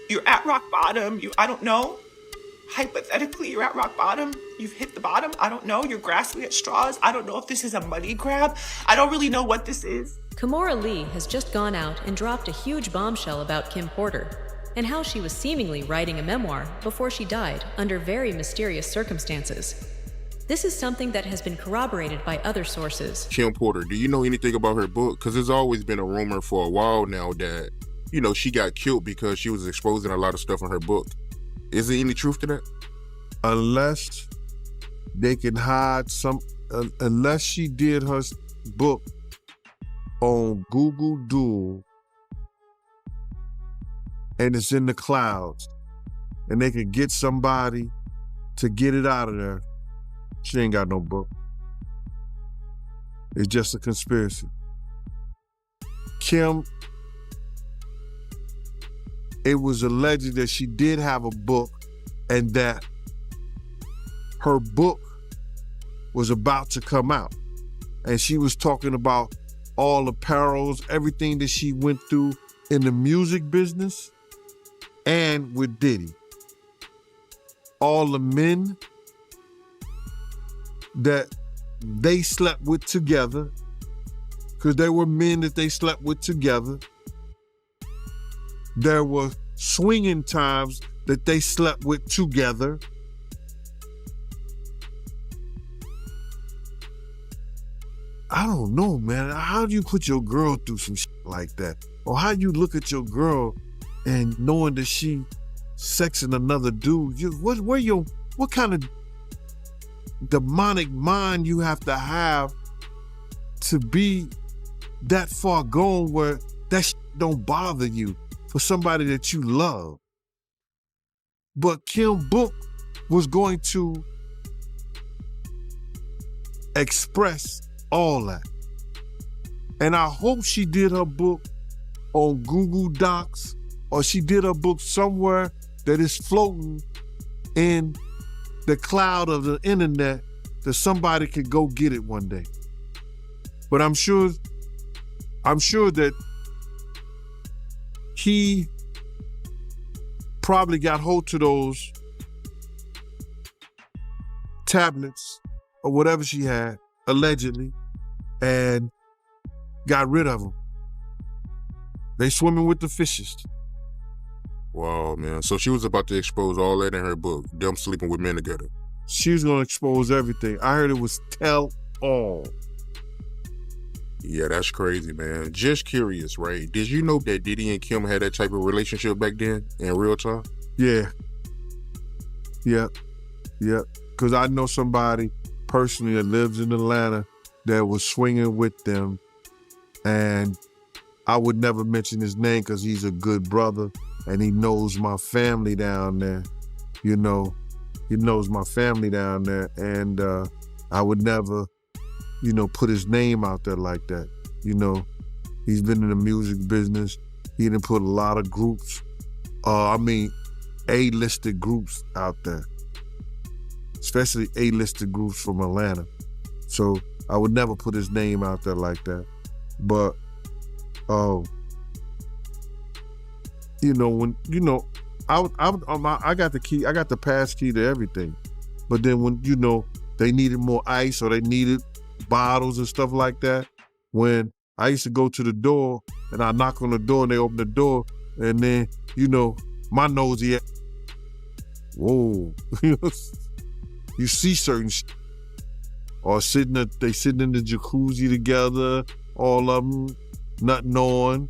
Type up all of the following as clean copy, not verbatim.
You're at rock bottom. I don't know. Hypothetically, you're at rock bottom. You've hit the bottom. I don't know. You're grasping at straws. I don't know if this is a money grab. I don't really know what this is. Kimora Lee has just gone out and dropped a huge bombshell about Kim Porter and how she was seemingly writing a memoir before she died under very mysterious circumstances. This is something that has been corroborated by other sources. Kim Porter, do you know anything about her book? Because there's always been a rumor for a while now that, she got killed because she was exposing a lot of stuff in her book. Is there any truth to that? Unless they can hide unless she did her book on Google Duo and it's in the clouds and they could get somebody to get it out of there, she ain't got no book. It's just a conspiracy. Kim, it was alleged that she did have a book and that her book was about to come out. And she was talking about all the perils, everything that she went through in the music business and with Diddy. All the men that they slept with together, because there were men that they slept with together. There were swinging times that they slept with together. I don't know, man. How do you put your girl through some shit like that? Or how you look at your girl and knowing that she sexing another dude? What kind of demonic mind you have to be that far gone where that shit don't bother you for somebody that you love? But Kim book was going to express all that. And I hope she did her book on Google Docs or she did her book somewhere that is floating in the cloud of the internet that somebody could go get it one day. But I'm sure that he probably got hold to those tablets or whatever she had, allegedly, and got rid of them. They swimming with the fishes. Wow, man. So she was about to expose all that in her book, them sleeping with men together. She was going to expose everything. I heard it was tell all. Yeah, that's crazy, man. Just curious, right? Did you know that Diddy and Kim had that type of relationship back then in real time? Yeah. Yep. Because I know somebody personally that lives in Atlanta that was swinging with them. And I would never mention his name because he's a good brother and he knows my family down there. He knows my family down there. And I would never put his name out there like that. He's been in the music business. He done put a lot of groups, A-listed groups out there, especially A-listed groups from Atlanta. So I would never put his name out there like that. But, I got the key, I got the pass key to everything. But then when, they needed more ice or they needed bottles and stuff like that, when I used to go to the door and I knock on the door and they open the door and then, my nosy, whoa, you see certain shit. Or they sitting in the jacuzzi together, all of them, nothing on.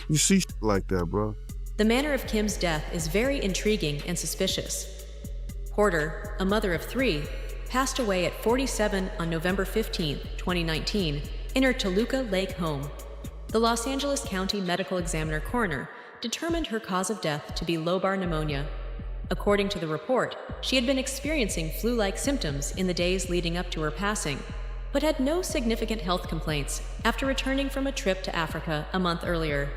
You see shit like that, bro. The manner of Kim's death is very intriguing and suspicious. Porter, a mother of 3, passed away at 47 on November 15, 2019, in her Toluca Lake home. The Los Angeles County Medical Examiner coroner determined her cause of death to be lobar pneumonia. According to the report, she had been experiencing flu-like symptoms in the days leading up to her passing, but had no significant health complaints after returning from a trip to Africa a month earlier.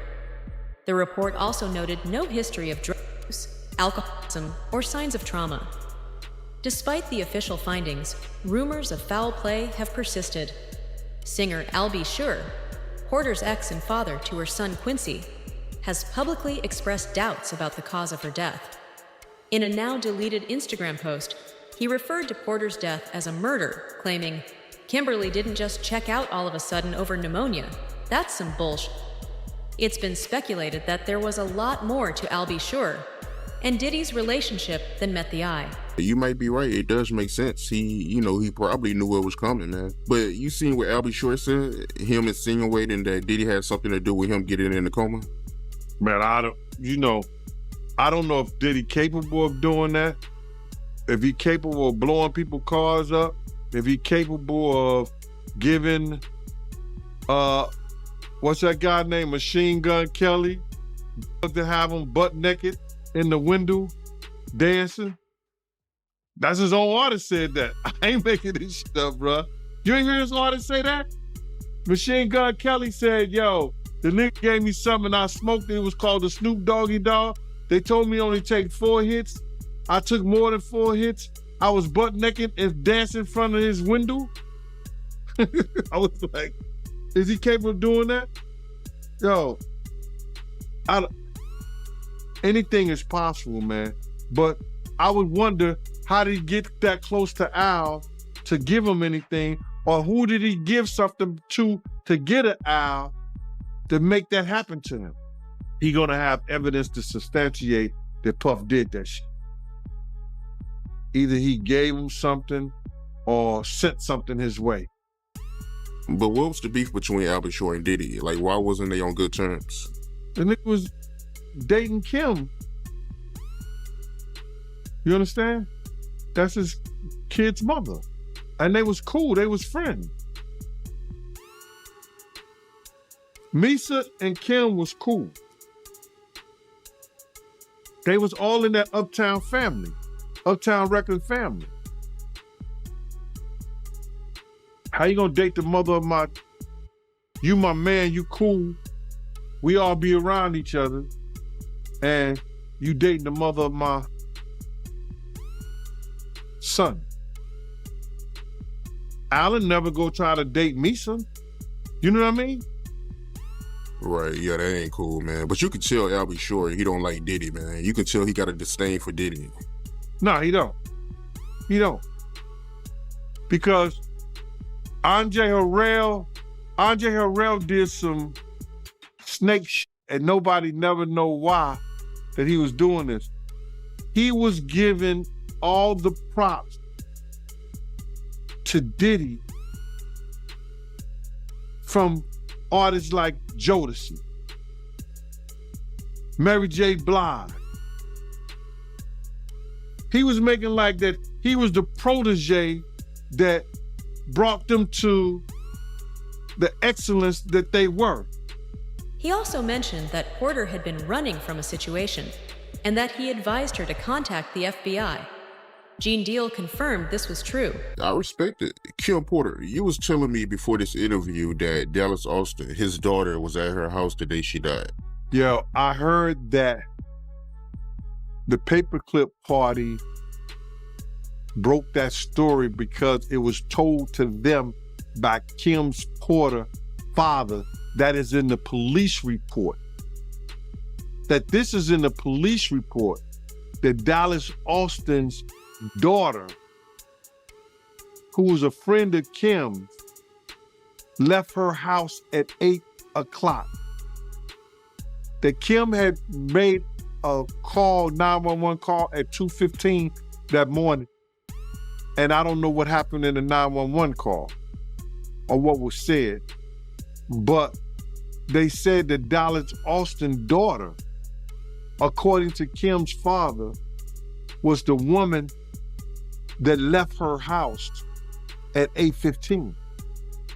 The report also noted no history of drug use, alcoholism, or signs of trauma. Despite the official findings, rumors of foul play have persisted. Singer Albie Schur, Porter's ex and father to her son Quincy, has publicly expressed doubts about the cause of her death. In a now deleted Instagram post, he referred to Porter's death as a murder, claiming, "Kimberly didn't just check out all of a sudden over pneumonia. That's some bullshit." It's been speculated that there was a lot more to Al B. Sure and Diddy's relationship than met the eye. You might be right. It does make sense. He probably knew what was coming, man. But you seen what Al B. Sure said? Him insinuating that Diddy had something to do with him getting in the coma? Man, I don't know if Diddy capable of doing that. If he capable of blowing people's cars up, if he capable of giving, what's that guy named Machine Gun Kelly, to have him butt naked in the window dancing. That's his own artist said that. I ain't making this shit up, bro. You ain't hear his artist say that? Machine Gun Kelly said, yo, the nigga gave me something I smoked. It was called the Snoop Doggy Dog. They told me only take 4 hits. I took more than 4 hits. I was butt naked and dancing in front of his window. I was like, is he capable of doing that? Yo, anything is possible, man. But I would wonder, how did he get that close to Al to give him anything? Or who did he give something to get at Al to make that happen to him? He gonna have evidence to substantiate that Puff did that shit. Either he gave him something or sent something his way. But what was the beef between Al B. Sure and Diddy? Like, why wasn't they on good terms? The nigga was dating Kim. You understand? That's his kid's mother. And they was cool, they was friends. Misa and Kim was cool. They was all in that Uptown family, Uptown Record family. How you gonna date the mother of you my man, you cool, we all be around each other, and you dating the mother of my son? Alan never go try to date Misa. You know what I mean? Right, yeah, that ain't cool, man. But you can tell Al B. Sure he don't like Diddy, man. You can tell he got a disdain for Diddy. No, he don't. He don't. Because Andre Harrell did some snake shit and nobody never know why that he was doing this. He was giving all the props to Diddy from artists like Jodeci, Mary J. Blige. He was making like that he was the protege that brought them to the excellence that they were. He also mentioned that Porter had been running from a situation and that he advised her to contact the FBI. Gene Deal confirmed this was true. I respect it. Kim Porter, you was telling me before this interview that Dallas Austin, his daughter, was at her house the day she died. Yo, I heard that the paperclip party broke that story because it was told to them by Kim's Porter father that is in the police report. That this is in the police report, that Dallas Austin's daughter, who was a friend of Kim's, left her house at 8 o'clock. That Kim had made a call, 911 call at 2:15 that morning. And I don't know what happened in the 911 call or what was said, but they said that Dallas Austin's daughter, according to Kim's father, was the woman that left her house at 8:15.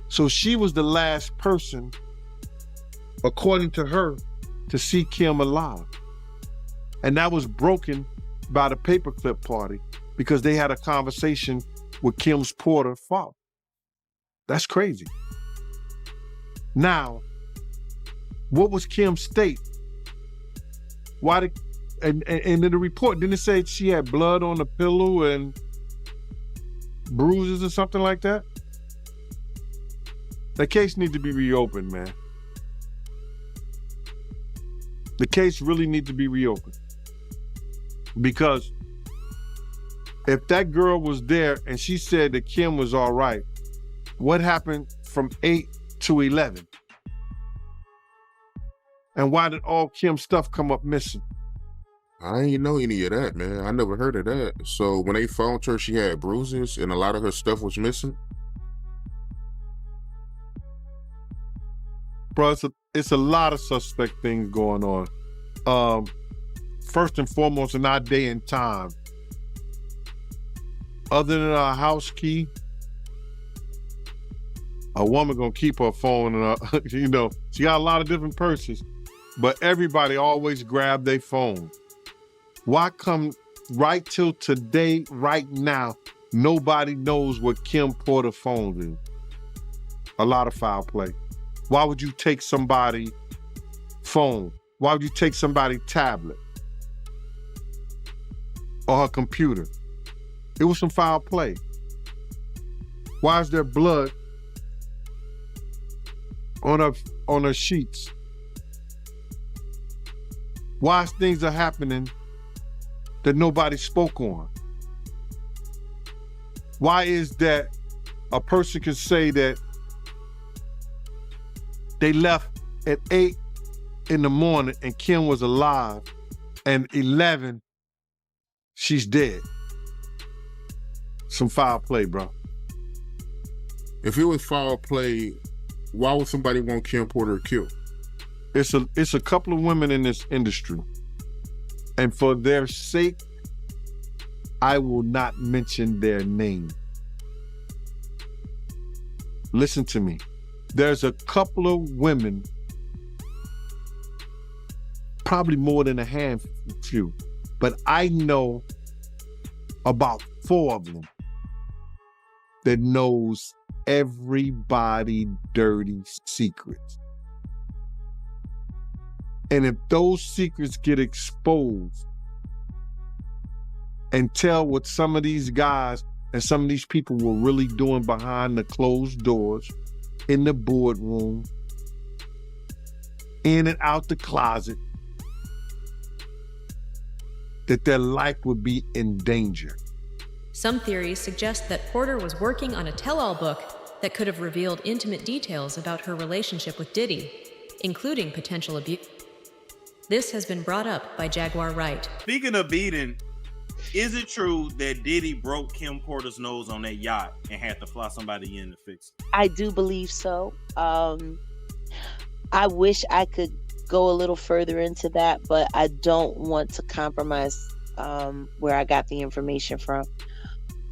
So she was the last person, according to her, to see Kim alive. And that was broken by the paperclip party because they had a conversation with Kim's Porter father. That's crazy. Now, what was Kim's state? Why did, and in the report, didn't it say she had blood on the pillow and bruises or something like that? The case needs to be reopened, man. The case really needs to be reopened. Because if that girl was there and she said that Kim was all right, what happened from 8 to 11? And why did all Kim's stuff come up missing? I ain't know any of that, man. I never heard of that. So when they found her, she had bruises and a lot of her stuff was missing. Bro, it's a lot of suspect things going on. First and foremost, in our day and time, other than our house key, a woman gonna keep her phone and she got a lot of different purses, but everybody always grab their phone. Why come right till today, right now, nobody knows what Kim Porter's phone is? A lot of foul play. Why would you take somebody's phone? Why would you take somebody's tablet or her computer? It was some foul play. Why is there blood on her sheets? Why things are happening that nobody spoke on? Why is that a person can say that they left at 8 in the morning and Kim was alive, and 11, she's dead? Some foul play, bro. If it was foul play, why would somebody want Kim Porter killed? It's a couple of women in this industry, and for their sake, I will not mention their name. Listen to me. There's a couple of women, probably more than a handful, but I know about 4 of them that knows everybody dirty secrets. And if those secrets get exposed and tell what some of these guys and some of these people were really doing behind the closed doors, in the boardroom, in and out the closet, that their life would be in danger. Some theories suggest that Porter was working on a tell-all book that could have revealed intimate details about her relationship with Diddy, including potential abuse. This has been brought up by Jaguar Wright. Speaking of beating, is it true that Diddy broke Kim Porter's nose on that yacht and had to fly somebody in to fix it? I do believe so. I wish I could go a little further into that, but I don't want to compromise where I got the information from.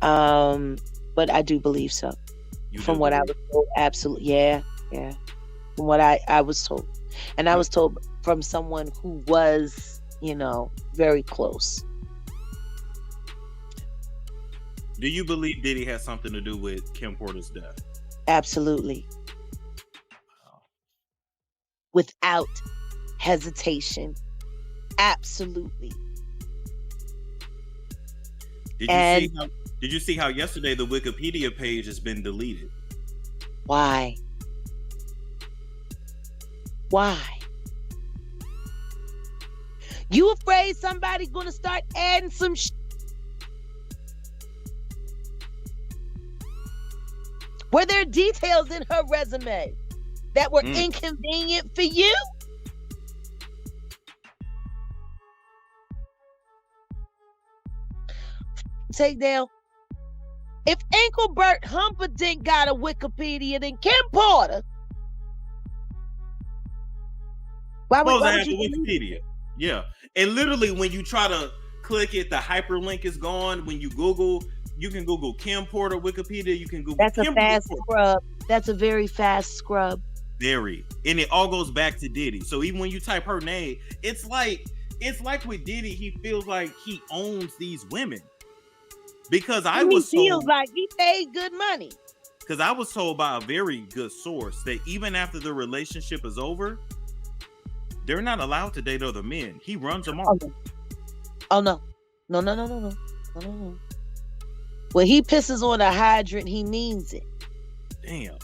But I do believe so. From what I was told, absolutely. Yeah. From what I was told. And I was told from someone who was, very close. Do you believe Diddy has something to do with Kim Porter's death? Absolutely. Without hesitation. Absolutely. Did you see how yesterday the Wikipedia page has been deleted? Why? You afraid somebody's gonna start adding some Were there details in her resume that were inconvenient for you? Take down. If Engelbert Humperdinck got a Wikipedia, then Kim Porter. Why would you Wikipedia? Yeah. And literally when you try to click it, the hyperlink is gone. When you Google, you can Google Kim Porter Wikipedia. You can Google That's Kim a fast Porter. scrub. That's a very fast scrub. Very. And it all goes back to Diddy. So even when you type her name, it's like with Diddy, he feels like he owns these women. Because He feels like he paid good money. Because I was told by a very good source that even after the relationship is over, they're not allowed to date other men. He runs them off. Oh no. No. When he pisses on a hydrant, he means it. Damn.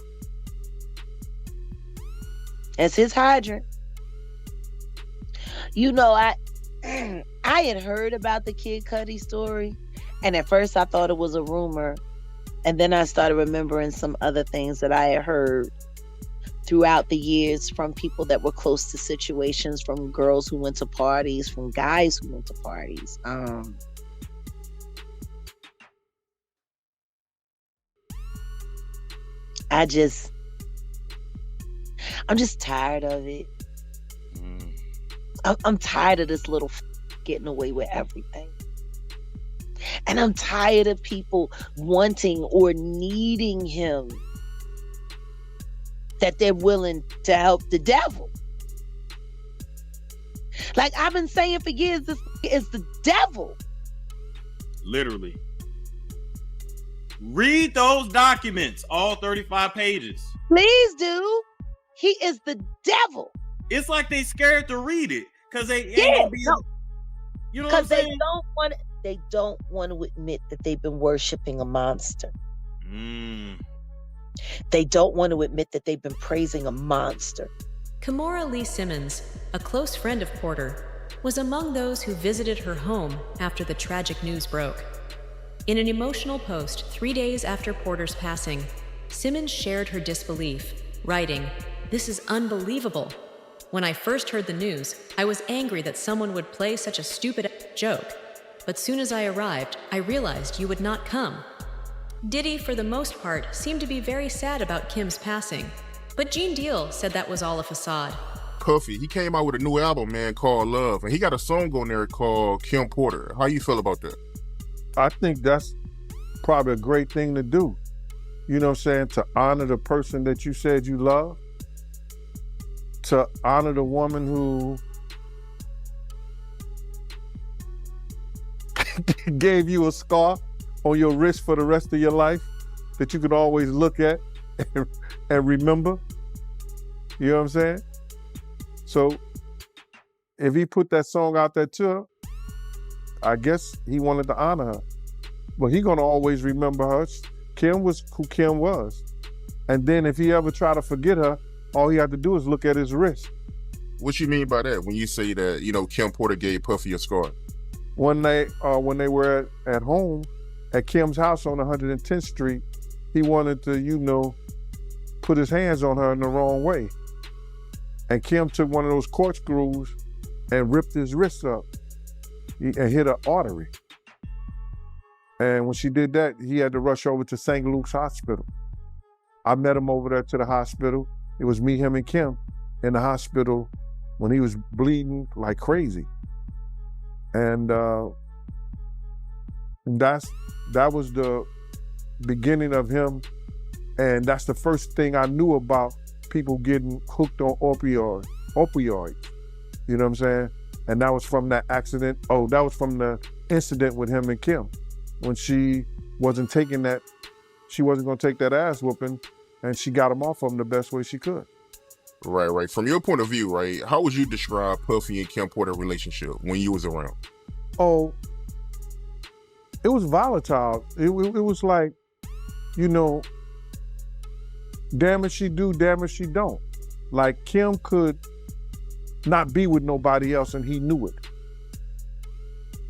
That's his hydrant. You know, I I had heard about the Kid Cudi story, and at first I thought it was a rumor, and then I started remembering some other things that I had heard throughout the years from people that were close to situations, from girls who went to parties, from guys who went to parties. I'm just tired of it. I'm tired of this little getting away with everything. And I'm tired of people wanting or needing him, that they're willing to help the devil. Like I've been saying for years, this is the devil. Literally. Read those documents, all 35 pages. Please do. He is the devil. It's like they scared to read it because they ain't gonna be. You know what I'm Because saying? they don't want to admit that they've been worshiping a monster. They don't want to admit that they've been praising a monster. Kimora Lee Simmons, a close friend of Porter, was among those who visited her home after the tragic news broke. In an emotional post 3 days after Porter's passing, Simmons shared her disbelief, writing, "This is unbelievable. When I first heard the news, I was angry that someone would play such a stupid joke. But soon as I arrived, I realized you would not come." Diddy, for the most part, seemed to be very sad about Kim's passing, but Gene Deal said that was all a facade. Puffy, he came out with a new album, man, called Love, and he got a song on there called Kim Porter. How you feel about that? I think that's probably a great thing to do. You know what I'm saying? To honor the person that you said you love. To honor the woman who gave you a scar on your wrist for the rest of your life that you could always look at and remember. You know what I'm saying? So if he put that song out there to her, I guess he wanted to honor her. But he gonna always remember her. Kim was who Kim was. And then if he ever try to forget her, all he had to do is look at his wrist. What you mean by that when you say that, Kim Porter gave Puffy a scar? When they were at home at Kim's house on 110th Street, he wanted to, put his hands on her in the wrong way. And Kim took one of those corkscrews and ripped his wrist up and hit an artery. And when she did that, he had to rush over to St. Luke's Hospital. I met him over there to the hospital. It was me, him, and Kim in the hospital when he was bleeding like crazy. And that was the beginning of him. And that's the first thing I knew about people getting hooked on opioids. You know what I'm saying? And that was from that accident. Oh, that was from the incident with him and Kim. When she wasn't taking that, she wasn't gonna take that ass whooping, and she got him off of him the best way she could. Right. From your point of view, right, how would you describe Puffy and Kim Porter relationship when you was around? Oh, it was volatile. It was like, damn it she do, damn it she don't. Like Kim could not be with nobody else and he knew it.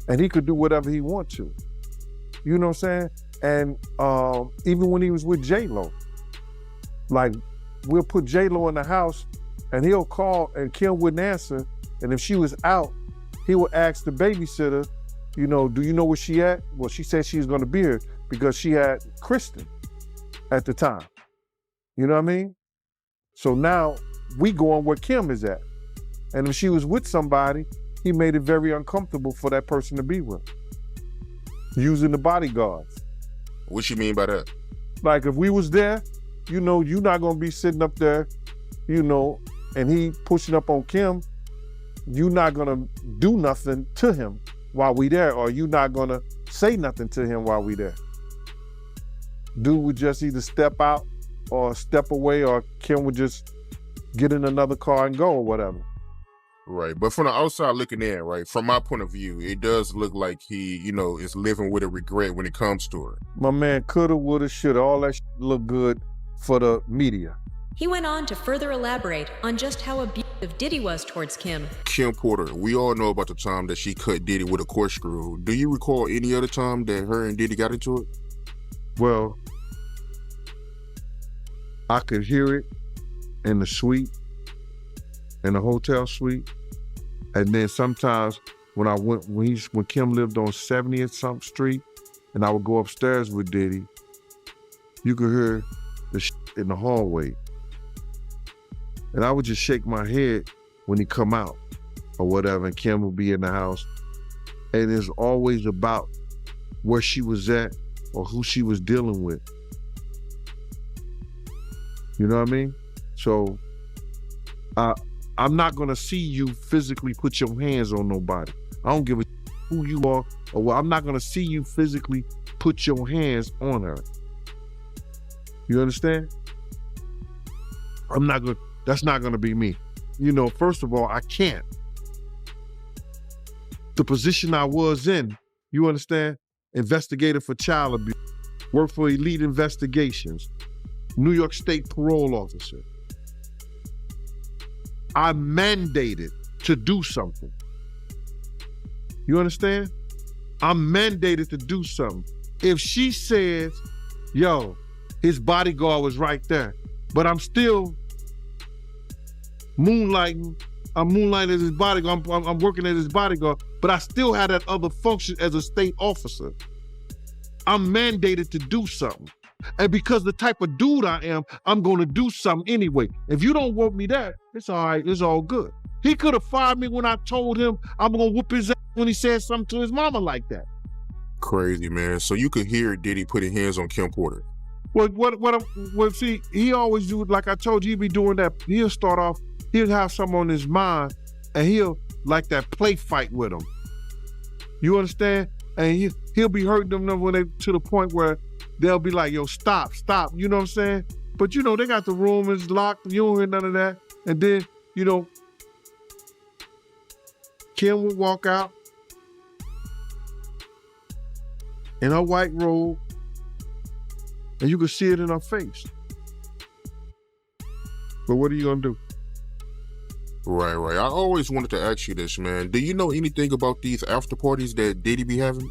And he could do whatever he want to. You know what I'm saying? And even when he was with J-Lo, like we'll put J-Lo in the house and he'll call and Kim wouldn't answer. And if she was out, he would ask the babysitter, do you know where she at? Well, she said she was gonna be here because she had Kristen at the time. You know what I mean? So now we going where Kim is at. And if she was with somebody, he made it very uncomfortable for that person to be with. Using the bodyguards. What you mean by that? Like if we was there, you're not gonna be sitting up there, and he pushing up on Kim, you're not gonna do nothing to him while we there, or you're not gonna say nothing to him while we there. Dude would just either step out or step away, or Kim would just get in another car and go or whatever. Right, but from the outside looking in, right, from my point of view, it does look like he, is living with a regret when it comes to her. My man coulda, woulda, shoulda, all that look good for the media. He went on to further elaborate on just how if Diddy was towards Kim. Kim Porter, we all know about the time that she cut Diddy with a corkscrew. Do you recall any other time that her and Diddy got into it? Well, I could hear it in the suite, in the hotel suite. And then sometimes when Kim lived on 70th something street and I would go upstairs with Diddy, you could hear the in the hallway. And I would just shake my head when he come out or whatever, and Kim would be in the house. And it's always about where she was at or who she was dealing with. You know what I mean? So I'm not gonna see you physically put your hands on nobody. I don't give a who you are or what. I'm not gonna see you physically put your hands on her. You understand? That's not gonna be me. You know, first of all, I can't. The position I was in, you understand? Investigator for child abuse, worked for Elite Investigations, New York State parole officer. I'm mandated to do something. You understand? I'm mandated to do something. If she says, yo, his bodyguard was right there, but I'm still moonlighting. I'm moonlighting as his bodyguard. I'm working as his bodyguard, but I still have that other function as a state officer. I'm mandated to do something. And because the type of dude I am, I'm going to do something anyway. If you don't want me there, it's all right. It's all good. He could have fired me when I told him I'm going to whoop his ass when he said something to his mama like that. Crazy, man. So you could hear Diddy putting hands on Kim Porter. Well, see, he always do, like I told you, he be doing that. He'll start off, he'll have something on his mind, and he'll like that play fight with them. You understand? And he'll be hurting them when they to the point where they'll be like, yo, stop. You know what I'm saying? But you know, they got the room is locked. You don't hear none of that. And then, you know, Kim would walk out in her white robe, and you could see it in her face. But what are you gonna do? Right. I always wanted to ask you this, man. Do you know anything about these after parties that Diddy be having?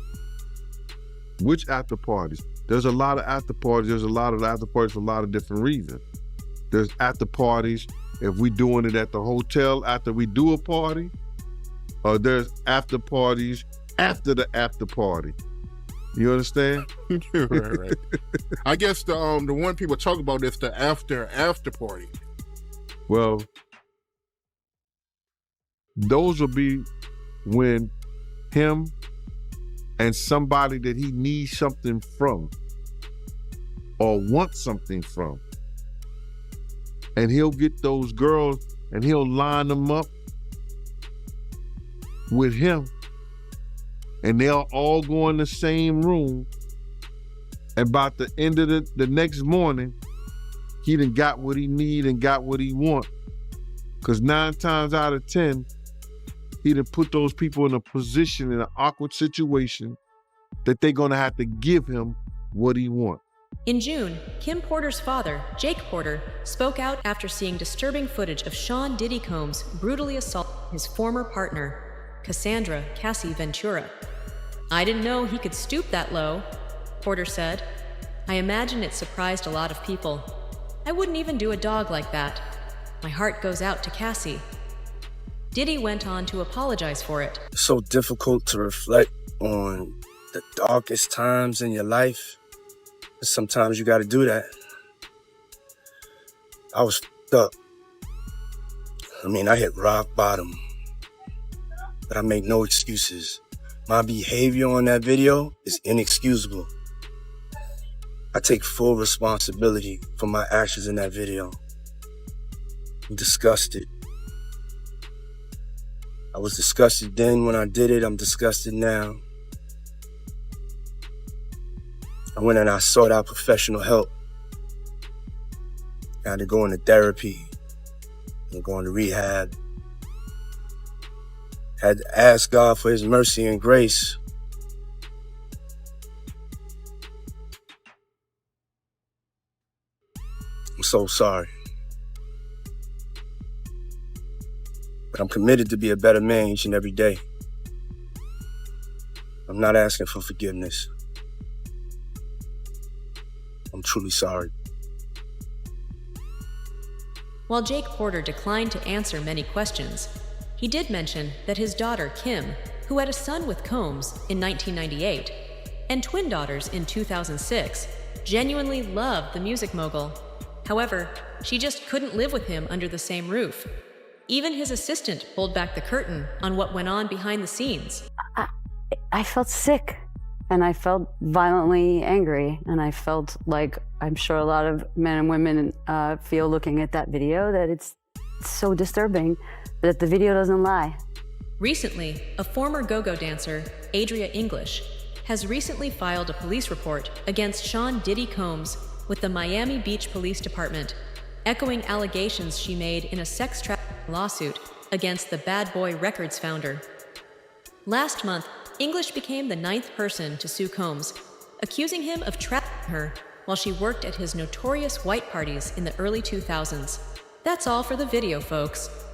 Which after parties? There's a lot of after parties. There's a lot of after parties for a lot of different reasons. There's after parties if we doing it at the hotel after we do a party, or there's after parties after the after party. You understand? Right. I guess the one people talk about is the after party. Well, those will be when him and somebody that he needs something from or wants something from. And he'll get those girls and he'll line them up with him, and they'll all go in the same room. And about the end of the next morning, he done got what he need and got what he want. Because 9 times out of 10, he done put those people in a position, in an awkward situation, that they're gonna have to give him what he wants. In June, Kim Porter's father, Jake Porter, spoke out after seeing disturbing footage of Sean Diddy Combs brutally assault his former partner, Cassandra Cassie Ventura. "I didn't know he could stoop that low," Porter said. "I imagine it surprised a lot of people. I wouldn't even do a dog like that. My heart goes out to Cassie." Diddy went on to apologize for it. It's so difficult to reflect on the darkest times in your life. Sometimes you got to do that. I was f***ed up. I mean, I hit rock bottom. But I make no excuses. My behavior on that video is inexcusable. I take full responsibility for my actions in that video. I'm disgusted. I was disgusted then when I did it. I'm disgusted now. I went and I sought out professional help. I had to go into therapy and go into rehab. Had to ask God for his mercy and grace. I'm so sorry. but I'm committed to be a better man each and every day. I'm not asking for forgiveness. I'm truly sorry. While Jake Porter declined to answer many questions, he did mention that his daughter, Kim, who had a son with Combs in 1998 and twin daughters in 2006, genuinely loved the music mogul. However, she just couldn't live with him under the same roof. Even his assistant pulled back the curtain on what went on behind the scenes. I felt sick, and I felt violently angry, and I felt like I'm sure a lot of men and women feel looking at that video, that it's so disturbing that the video doesn't lie. Recently, a former go-go dancer, Adria English, has recently filed a police report against Sean Diddy Combs with the Miami Beach Police Department, echoing allegations she made in a sex trafficking lawsuit against the Bad Boy Records founder. Last month, English became the 9th person to sue Combs, accusing him of trafficking her while she worked at his notorious white parties in the early 2000s. That's all for the video, folks.